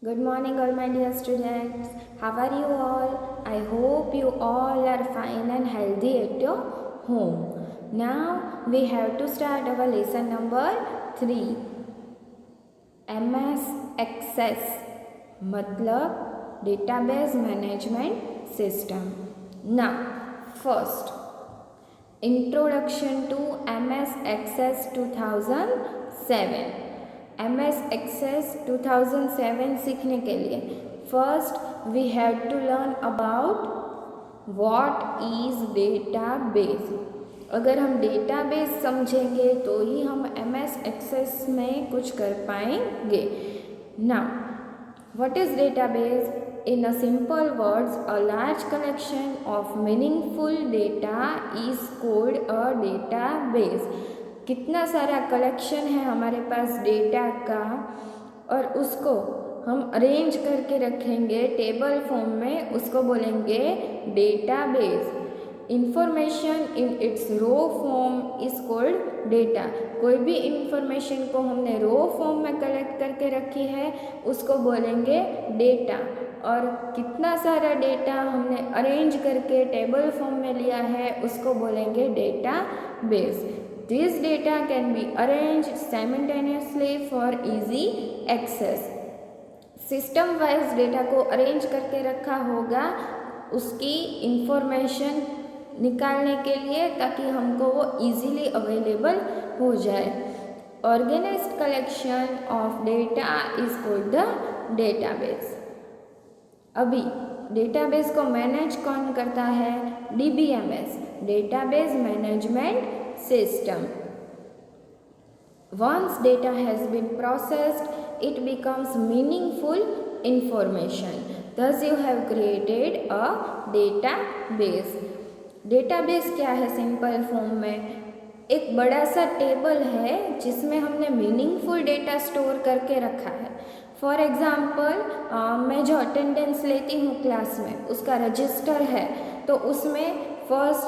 Good morning, all my dear students. How are you all? I hope you all are fine and healthy at your home. Now we have to start our lesson number 3. MS Access मतलब database management system. Now, first, introduction to MS Access 2007. MS Access 2007 सीखने के लिए first we have to learn about what is database. अगर हम database समझेंगे तो ही हम MS Access में कुछ कर पाएंगे. Now what is database? In a simple words, a large collection of meaningful data is called a database. कितना सारा कलेक्शन है हमारे पास डेटा का और उसको हम अरेंज करके रखेंगे टेबल फॉर्म में, उसको बोलेंगे database. Information in its raw form is called data. कोई भी इंफॉर्मेशन को हमने रो फॉर्म में कलेक्ट करके रखी है उसको बोलेंगे डेटा. और कितना सारा डेटा हमने अरेंज करके टेबल फॉर्म में लिया है उसको बोलेंगे database. This data can be arranged simultaneously for easy access. System wise data को अरेंज करके रखा होगा उसकी इंफॉर्मेशन निकालने के लिए ताकि हमको वो इजीली अवेलेबल हो जाए. Organised collection of data is called the database. अभी डेटाबेस को मैनेज कौन करता है? DBMS, database management system. Once data has been processed, it becomes meaningful information. Thus you have created a database. Database क्या है? Simple form में एक बड़ा सा टेबल है जिसमें हमने मीनिंगफुल डेटा स्टोर करके रखा है. फॉर एग्ज़ाम्पल मैं जो अटेंडेंस लेती हूँ क्लास में उसका रजिस्टर है तो उसमें फर्स्ट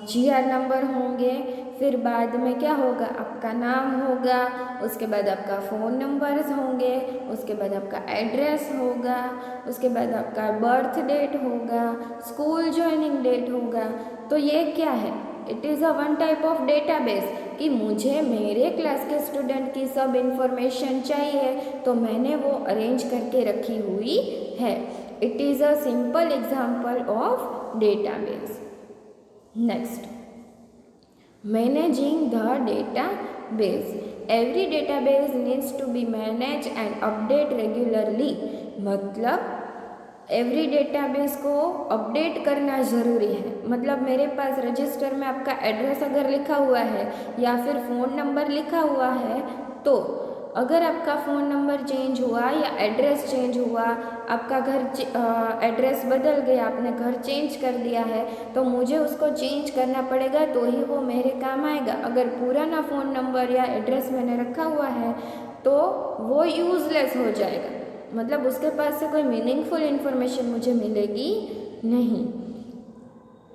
GR नंबर होंगे, फिर बाद में क्या होगा? आपका नाम होगा, उसके बाद आपका फ़ोन नंबर्स होंगे, उसके बाद आपका एड्रेस होगा, उसके बाद आपका बर्थ डेट होगा, स्कूल ज्वाइनिंग डेट होगा. तो ये क्या है? It is a one type of database कि मुझे मेरे क्लास के स्टूडेंट की सब इंफॉर्मेशन चाहिए तो मैंने वो अरेंज करके रखी हुई है. It is a simple example of database. Next, managing the database. Every database needs to be manage and update regularly. मतलब एवरी डेटाबेस को अपडेट करना ज़रूरी है. मतलब मेरे पास रजिस्टर में आपका एड्रेस अगर लिखा हुआ है या फिर फ़ोन नंबर लिखा हुआ है तो अगर आपका फ़ोन नंबर चेंज हुआ या एड्रेस चेंज हुआ, आपका घर एड्रेस बदल गया, आपने घर चेंज कर दिया है तो मुझे उसको चेंज करना पड़ेगा तो ही वो मेरे काम आएगा. अगर पुराना फ़ोन नंबर या एड्रेस मैंने रखा हुआ है तो वो यूज़लेस हो जाएगा. मतलब उसके पास से कोई मीनिंगफुल इन्फॉर्मेशन मुझे मिलेगी नहीं.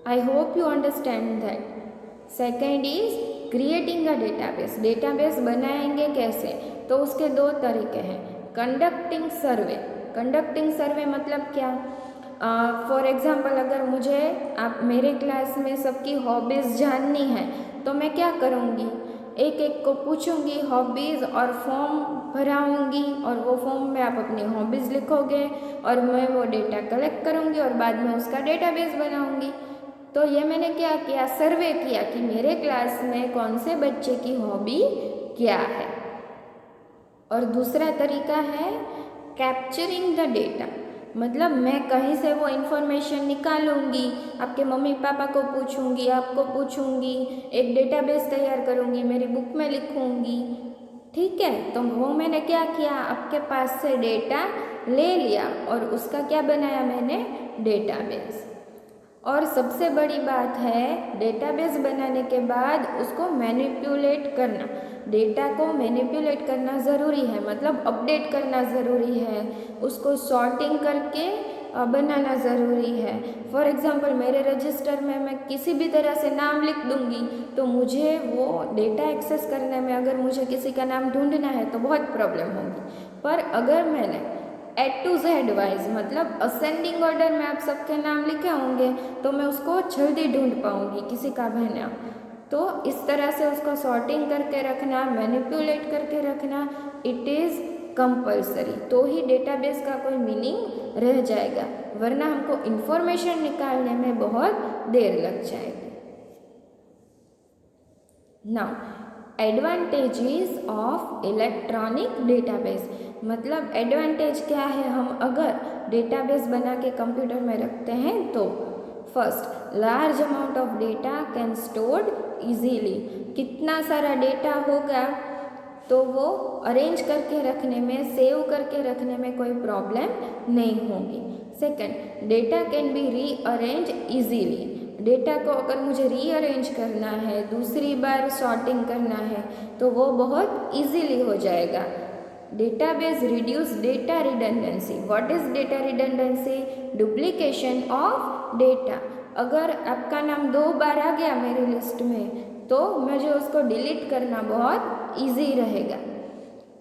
I hope you understand that. Second is creating a database. Database बनाएंगे कैसे? तो उसके दो तरीके हैं. कंडक्टिंग सर्वे. कंडक्टिंग सर्वे मतलब क्या? फॉर एग्ज़ाम्पल अगर मुझे आप मेरे क्लास में सबकी हॉबीज़ जाननी है तो मैं क्या करूँगी? एक एक को पूछूंगी हॉबीज़ और फॉर्म भराऊंगी और वो फॉर्म में आप अपनी हॉबीज़ लिखोगे और मैं वो डेटा कलेक्ट करूंगी और बाद में उसका डेटाबेस बनाऊंगी. तो ये मैंने क्या किया? सर्वे किया कि मेरे क्लास में कौन से बच्चे की हॉबी क्या है. और दूसरा तरीका है कैप्चरिंग द डेटा. मतलब मैं कहीं से वो इन्फॉर्मेशन निकालूंगी, आपके मम्मी पापा को पूछूंगी, आपको पूछूंगी, एक डेटाबेस तैयार करूंगी, मेरी बुक में लिखूंगी. ठीक है, तो वो मैंने क्या किया? आपके पास से डेटा ले लिया और उसका क्या बनाया मैंने? डेटाबेस. और सबसे बड़ी बात है डेटाबेस बनाने के बाद उसको मैनिपुलेट करना. डेटा को मैनिपुलेट करना ज़रूरी है, मतलब अपडेट करना ज़रूरी है. उसको सॉर्टिंग करके बनाना ज़रूरी है। फॉर एग्ज़ाम्पल मेरे रजिस्टर में मैं किसी भी तरह से नाम लिख दूँगी तो मुझे वो डेटा एक्सेस करने में अगर मुझे किसी का नाम ढूंढना है तो बहुत प्रॉब्लम होगी। पर अगर मैंने A to Z वाइज मतलब असेंडिंग ऑर्डर में आप सबके नाम लिखे होंगे तो मैं उसको जल्दी ढूंढ पाऊँगी किसी का भी नाम। तो इस तरह से उसको सॉर्टिंग करके रखना, मैनिपुलेट करके रखना, इट इज़ कंपल्सरी, तो ही डेटाबेस का कोई मीनिंग रह जाएगा, वरना हमको इन्फॉर्मेशन निकालने में बहुत देर लग जाएगी। Now advantages of electronic database, मतलब एडवांटेज क्या है हम अगर डेटाबेस बना के कंप्यूटर में रखते हैं तो first, large amount of data can stored easily, कितना सारा डेटा होगा तो वो अरेंज करके रखने में, सेव करके रखने में कोई प्रॉब्लम नहीं होगी। Second, data can B rearrange easily, data को अगर मुझे रीअरेंज करना है, दूसरी बार सॉर्टिंग करना है तो वो बहुत इजीली हो जाएगा। Database reduce data redundancy, what is data redundancy? Duplication of data, अगर आपका नाम 2 बार आ गया मेरी लिस्ट में तो मुझे उसको डिलीट करना बहुत इजी रहेगा।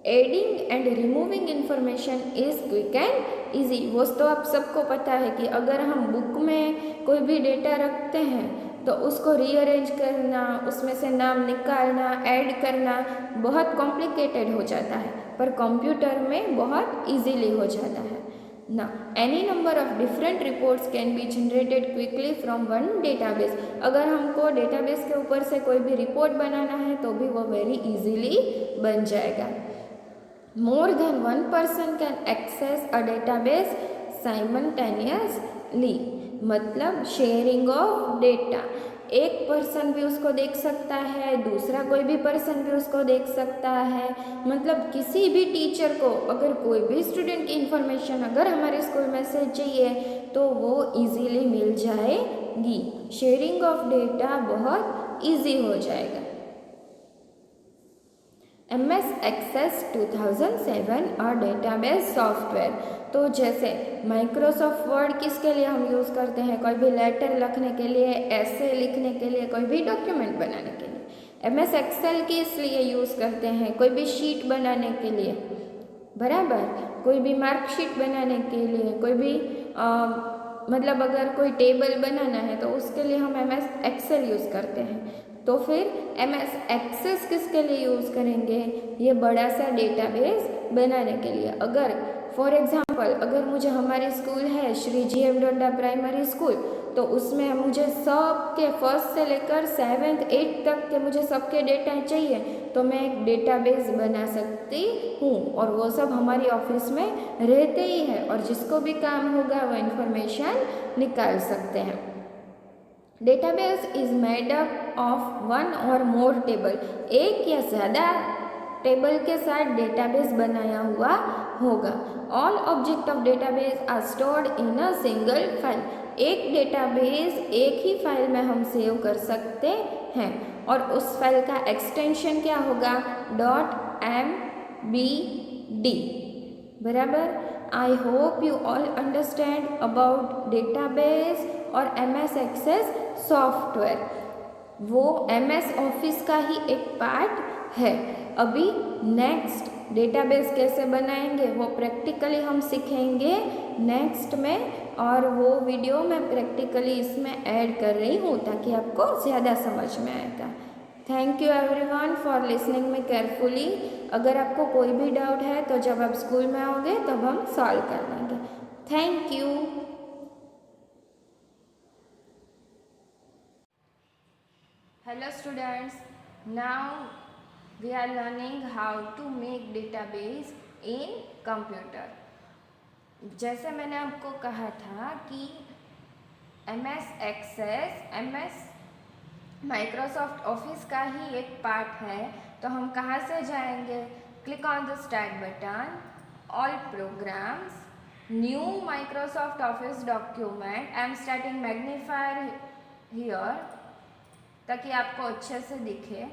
Adding and removing information is quick and easy, वो तो आप सबको पता है कि अगर हम बुक में कोई भी डेटा रखते हैं तो उसको रीअरेंज करना, उसमें से नाम निकालना, ऐड करना बहुत कॉम्प्लिकेटेड हो जाता है, पर कंप्यूटर में बहुत इजीली हो जाता है ना। Any number of different reports can be generated quickly from one database, अगर हमको डेटाबेस के ऊपर से कोई भी रिपोर्ट बनाना है तो भी वो वेरी इजीली बन जाएगा। More than one person can access a database simultaneously, मतलब शेयरिंग ऑफ डेटा, एक पर्सन भी उसको देख सकता है, दूसरा कोई भी पर्सन भी उसको देख सकता है, मतलब किसी भी टीचर को अगर कोई भी स्टूडेंट की इंफॉर्मेशन अगर हमारे स्कूल में से चाहिए तो वो इजीली मिल जाएगी। शेयरिंग ऑफ डेटा बहुत इजी हो जाएगा। MS Access 2007 और डेटाबेस सॉफ्टवेयर, तो जैसे माइक्रोसॉफ्ट वर्ड किसके लिए हम यूज़ करते हैं? कोई भी लेटर लिखने के लिए, ऐसे लिखने के लिए, कोई भी डॉक्यूमेंट बनाने के लिए। MS एक्सेल किस लिए यूज़ करते हैं? कोई भी शीट बनाने के लिए, बराबर, कोई भी मार्कशीट बनाने के लिए, कोई भी मतलब अगर कोई टेबल बनाना है तो उसके लिए हम MS एक्सेल यूज़ करते हैं। तो फिर MS एक्सेस किसके लिए यूज़ करेंगे? ये बड़ा सा डेटाबेस बनाने के लिए। अगर फॉर एग्ज़ाम्पल अगर मुझे हमारी स्कूल है Shri GF Donda primary school, तो उसमें मुझे सबके फर्स्ट से लेकर 7th 8th तक के मुझे सबके डेटा चाहिए तो मैं एक डेटाबेस बना सकती हूँ, और वो सब हमारी ऑफिस में रहते ही है और जिसको भी काम होगा वो इन्फॉर्मेशन निकाल सकते हैं। Database is made up of one और मोर टेबल, एक या ज़्यादा टेबल के साथ डेटाबेस बनाया हुआ होगा। All object of database are stored in a single file, एक डेटाबेस एक ही फाइल में हम सेव कर सकते हैं और उस फाइल का एक्सटेंशन क्या होगा? .md, बराबर। I hope you all understand about database और MS एक्सेस सॉफ्टवेयर, वो MS ऑफिस का ही एक पार्ट है। अभी नेक्स्ट डेटाबेस कैसे बनाएंगे वो प्रैक्टिकली हम सीखेंगे नेक्स्ट में, और वो वीडियो मैं प्रैक्टिकली इसमें ऐड कर रही हूँ ताकि आपको ज़्यादा समझ में आएगा। Thank you everyone for listening me carefully. अगर आपको कोई भी डाउट है तो जब आप स्कूल में आओगे तब हम सॉल्व कर लेंगे। Thank you. Hello students, now we are learning how to make database in computer। जैसे मैंने आपको कहा था कि MS एक्सेस माइक्रोसॉफ्ट ऑफिस का ही एक पार्ट है, तो हम कहाँ से जाएंगे? Click on the start button, all programmes, new Microsoft office document. I am starting magnifier here ताकि आपको अच्छे से दिखे,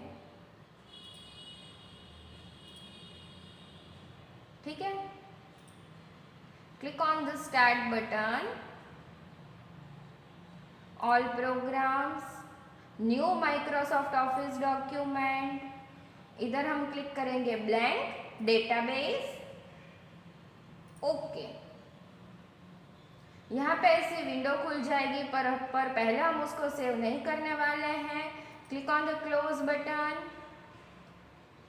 ठीक है। Click on the start button, all programs, new Microsoft office document, इधर हम क्लिक करेंगे ब्लैंक डेटाबेस, ओके। यहाँ पे ऐसी विंडो खुल जाएगी, पर पहले हम उसको सेव नहीं करने वाले हैं। Click on the close button,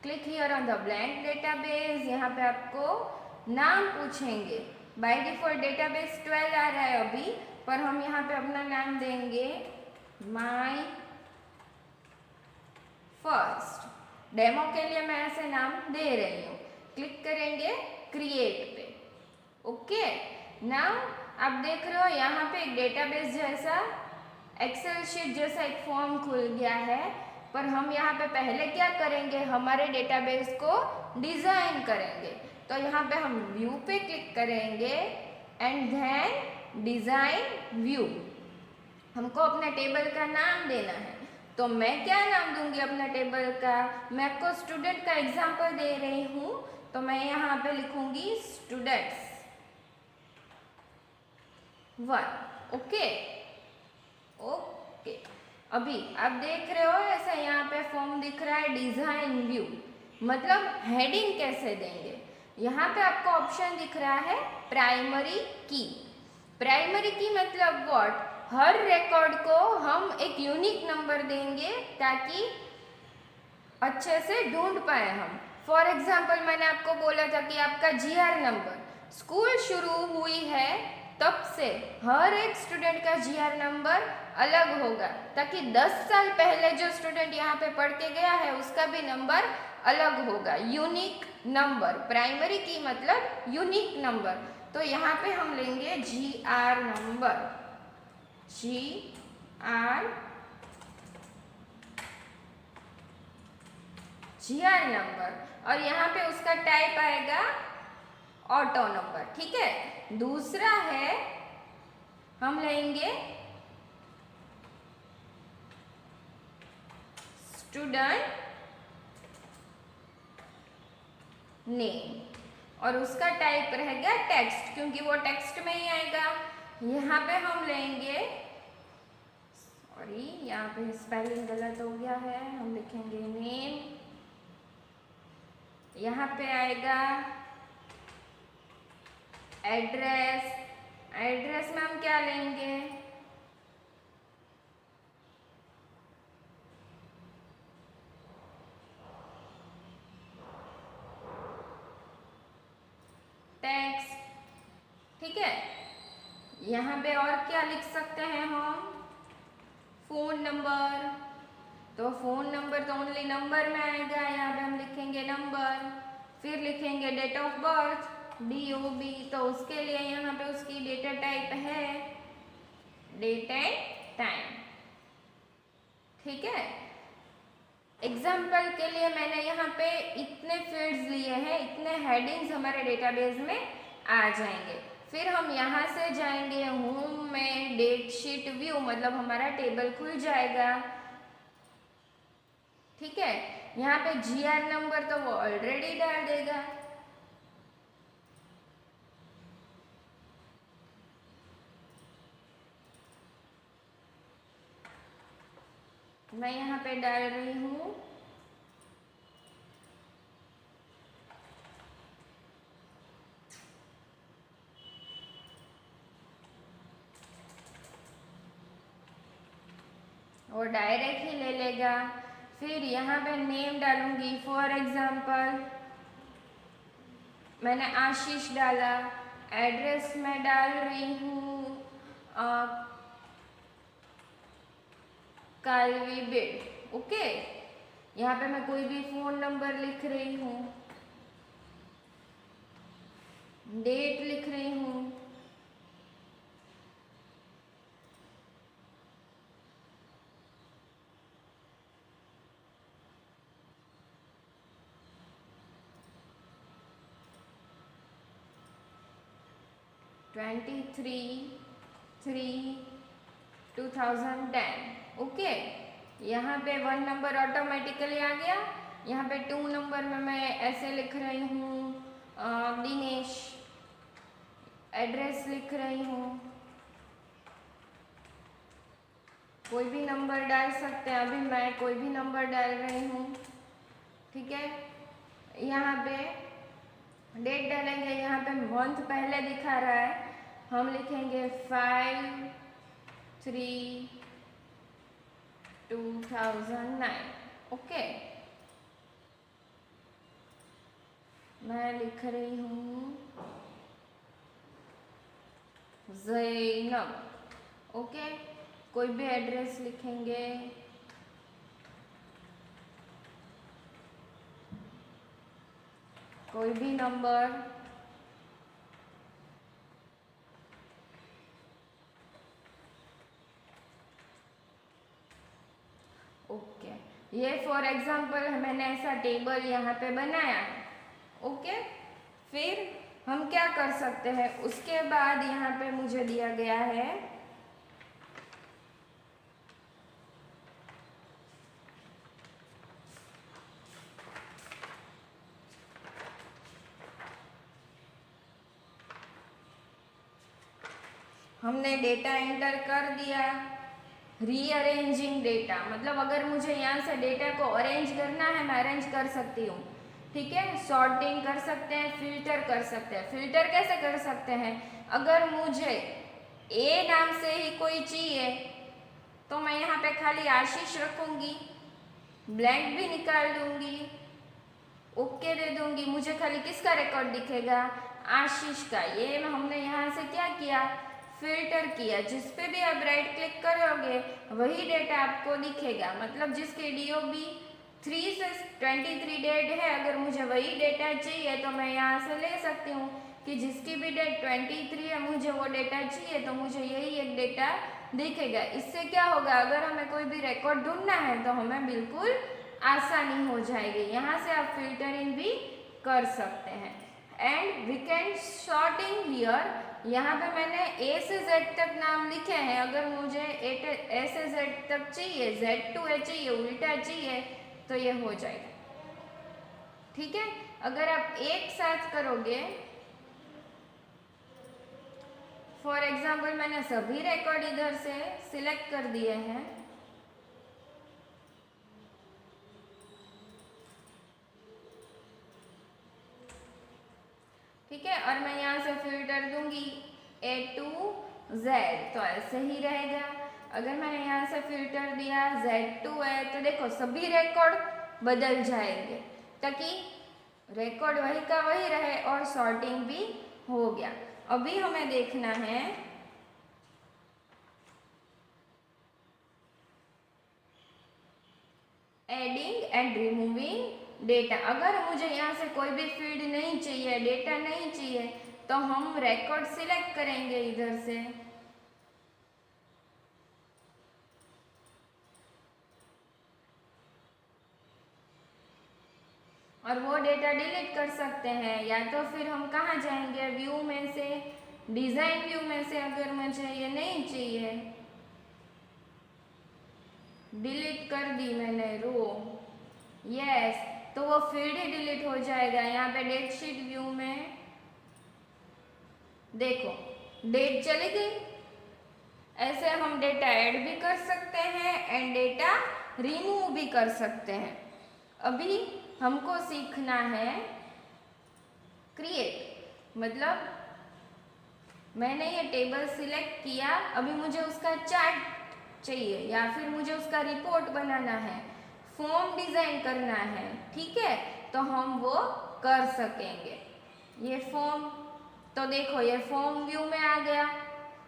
click here on the blank database. यहाँ पे आपको नाम पूछेंगे, बाय डिफॉल्ट डेटाबेस 12 आ रहा है अभी, पर हम यहाँ पे अपना नाम देंगे माय फर्स्ट। डेमो के लिए मैं ऐसे नाम दे रही हूँ। क्लिक करेंगे क्रिएट पे, ओके। नाउ आप देख रहे हो यहाँ पे एक डेटाबेस जैसा एक्सेल शीट जैसा एक फॉर्म खुल गया है, पर हम यहाँ पे पहले क्या करेंगे, हमारे डेटाबेस को डिज़ाइन करेंगे। तो यहाँ पे हम व्यू पे क्लिक करेंगे एंड देन डिज़ाइन व्यू। हमको अपने टेबल का नाम देना है, तो मैं क्या नाम दूंगी अपने टेबल का, मैं आपको स्टूडेंट का एग्जाम्पल दे रही हूँ, तो मैं यहाँ पे लिखूंगी स्टूडेंट्स 1, ओके ओके। अभी आप देख रहे हो ऐसा यहाँ पे फॉर्म दिख रहा है डिजाइन व्यू, मतलब हेडिंग कैसे देंगे। यहाँ पे आपको ऑप्शन दिख रहा है प्राइमरी की। प्राइमरी की मतलब व्हाट, हर रिकॉर्ड को हम एक यूनिक नंबर देंगे ताकि अच्छे से ढूंढ पाए हम। फॉर एग्जाम्पल मैंने आपको बोला था कि आपका GR नंबर, स्कूल शुरू हुई है तब से हर एक स्टूडेंट का GR नंबर अलग होगा, ताकि 10 साल पहले जो स्टूडेंट यहाँ पे पढ़ के गया है उसका भी नंबर अलग होगा, यूनिक नंबर। प्राइमरी की मतलब यूनिक नंबर। तो यहाँ पे हम लेंगे GR नंबर, GR नंबर, और यहाँ पे उसका टाइप आएगा ऑटो नंबर, ठीक है। दूसरा है हम लेंगे स्टूडेंट नेम, और उसका टाइप रहेगा टेक्स्ट, क्योंकि वो टेक्स्ट में ही आएगा। यहाँ पे हम लेंगे, सॉरी यहाँ पे स्पेलिंग गलत हो गया है, हम लिखेंगे नेम, यहाँ पे आएगा एड्रेस। एड्रेस में हम क्या लेंगे, टेक्स्ट, ठीक है। यहाँ पे और क्या लिख सकते हैं हम, फोन नंबर, तो फोन नंबर तो ओनली नंबर में आएगा, यहाँ पे हम लिखेंगे नंबर। फिर लिखेंगे डेट ऑफ बर्थ DOB, तो उसके लिए यहाँ पे उसकी डेटा टाइप है डेट एंड टाइम, ठीक है। एग्जाम्पल के लिए मैंने यहाँ पे इतने फील्ड्स लिए हैं, इतने हेडिंग्स हमारे डेटाबेस में आ जाएंगे। फिर हम यहाँ से जाएंगे होम में, डेट शीट व्यू, मतलब हमारा टेबल खुल जाएगा, ठीक है। यहाँ पे GR नंबर तो वो ऑलरेडी डाल देगा, मैं यहाँ पे डाल रही हूँ वो डायरेक्ट ही ले लेगा। फिर यहाँ पे नेम डालूंगी, फॉर एग्जाम्पल मैंने आशीष डाला। एड्रेस में डाल रही हूँ कालवी बेड, ओके। यहाँ पे मैं कोई भी फोन नंबर लिख रही हूँ, डेट लिख रही हूँ, (23/3/2010), ओके। यहाँ पे 1 नंबर ऑटोमेटिकली आ गया। यहाँ पे 2 नंबर में मैं ऐसे लिख रही हूँ दिनेश, एड्रेस लिख रही हूँ, कोई भी नंबर डाल सकते हैं। अभी मैं कोई भी नंबर डाल रही हूँ, ठीक है। यहाँ पे डेट डालेंगे, यहाँ पे मंथ पहले दिखा रहा है, हम लिखेंगे 5/3/2009। ओके, मैं लिख रही हूँ ज़ैनब। ओके, कोई भी एड्रेस लिखेंगे, कोई भी नंबर, ओके। ये फॉर एग्जांपल मैंने ऐसा टेबल यहाँ पे बनाया है। ओके, फिर हम क्या कर सकते हैं, उसके बाद यहाँ पे मुझे दिया गया है हमने डेटा एंटर कर दिया। रीअरेंजिंग डेटा मतलब अगर मुझे यहाँ से डेटा को अरेंज करना है, मैं अरेंज कर सकती हूँ, ठीक है। सॉर्टिंग कर सकते हैं, फिल्टर कर सकते हैं। फिल्टर कैसे कर सकते हैं, अगर मुझे ए नाम से ही कोई चाहिए तो मैं यहाँ पे खाली आशीष रखूँगी, ब्लैंक भी निकाल दूँगी, ओके दे दूँगी। मुझे खाली किसका रिकॉर्ड दिखेगा, आशीष का। ये हमने यहाँ से क्या किया, फिल्टर किया। जिस पे भी आप राइट क्लिक करोगे वही डेटा आपको दिखेगा। मतलब जिसके DOB 3 से 23 डेट है, अगर मुझे वही डेटा चाहिए तो मैं यहाँ से ले सकती हूँ कि जिसकी भी डेट 23 है, मुझे वो डेटा चाहिए तो मुझे यही एक डेटा दिखेगा। इससे क्या होगा, अगर हमें कोई भी रिकॉर्ड ढूंढना है तो हमें बिल्कुल आसानी हो जाएगी। यहाँ से आप फिल्टरिंग भी कर सकते हैं। And we can sorting here, यहाँ पे मैंने A से Z तक नाम लिखे हैं। अगर मुझे A से Z तक चाहिए, Z to A चाहिए, उल्टा चाहिए तो ये हो जाएगा, ठीक है। अगर आप एक साथ करोगे, फॉर एग्जाम्पल मैंने सभी रिकॉर्ड इधर से सिलेक्ट कर दिए हैं, ठीक है। और मैं यहाँ से फिल्टर दूंगी A to Z, तो ऐसे ही रहेगा। अगर मैंने यहाँ से फिल्टर दिया Z to A तो देखो सभी रिकॉर्ड बदल जाएंगे, ताकि रिकॉर्ड वही का वही रहे और सॉर्टिंग भी हो गया। अभी हमें देखना है एडिंग एंड रिमूविंग डेटा। अगर मुझे यहाँ से कोई भी फील्ड नहीं चाहिए, डेटा नहीं चाहिए, तो हम रिकॉर्ड सिलेक्ट करेंगे इधर से, और वो डेटा डिलीट कर सकते हैं। या तो फिर हम कहाँ जाएंगे, व्यू में से, डिज़ाइन व्यू में से, अगर मुझे ये नहीं चाहिए, डिलीट कर दी मैंने रो, यस, तो वो फील्ड ही डिलीट हो जाएगा। यहाँ पे डेट शीट व्यू में देखो डेट चली गई। ऐसे हम डेटा ऐड भी कर सकते हैं एंड डेटा रिमूव भी कर सकते हैं। अभी हमको सीखना है क्रिएट, मतलब मैंने ये टेबल सिलेक्ट किया, अभी मुझे उसका चार्ट चाहिए या फिर मुझे उसका रिपोर्ट बनाना है, फॉर्म डिज़ाइन करना है, ठीक है, तो हम वो कर सकेंगे। ये फॉर्म, तो देखो ये फॉर्म व्यू में आ गया,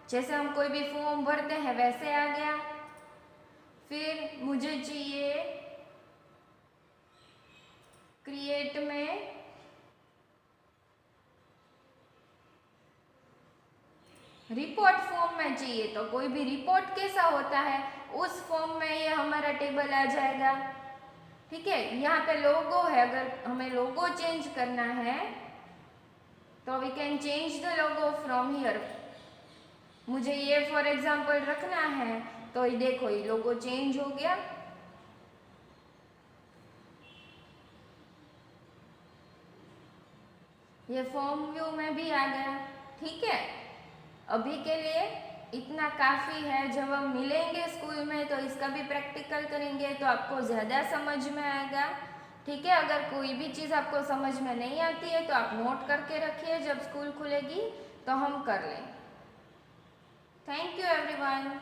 जैसे हम कोई भी फॉर्म भरते हैं वैसे आ गया। फिर मुझे चाहिए क्रिएट में रिपोर्ट फॉर्म में चाहिए, तो कोई भी रिपोर्ट कैसा होता है उस फॉर्म में ये हमारा टेबल आ जाएगा, ठीक है। यहाँ पे लोगो है, अगर हमें लोगो चेंज करना है तो we can change the logo from here. मुझे ये फॉर एग्जांपल रखना है तो ये देखो ये लोगो चेंज हो गया। ये फॉर्म व्यू में भी आ गया, ठीक है। अभी के लिए इतना काफ़ी है। जब हम मिलेंगे स्कूल में तो इसका भी प्रैक्टिकल करेंगे तो आपको ज़्यादा समझ में आएगा। ठीक है, अगर कोई भी चीज़ आपको समझ में नहीं आती है तो आप नोट करके रखिए, जब स्कूल खुलेगी तो हम कर लेंगे। Thank you everyone.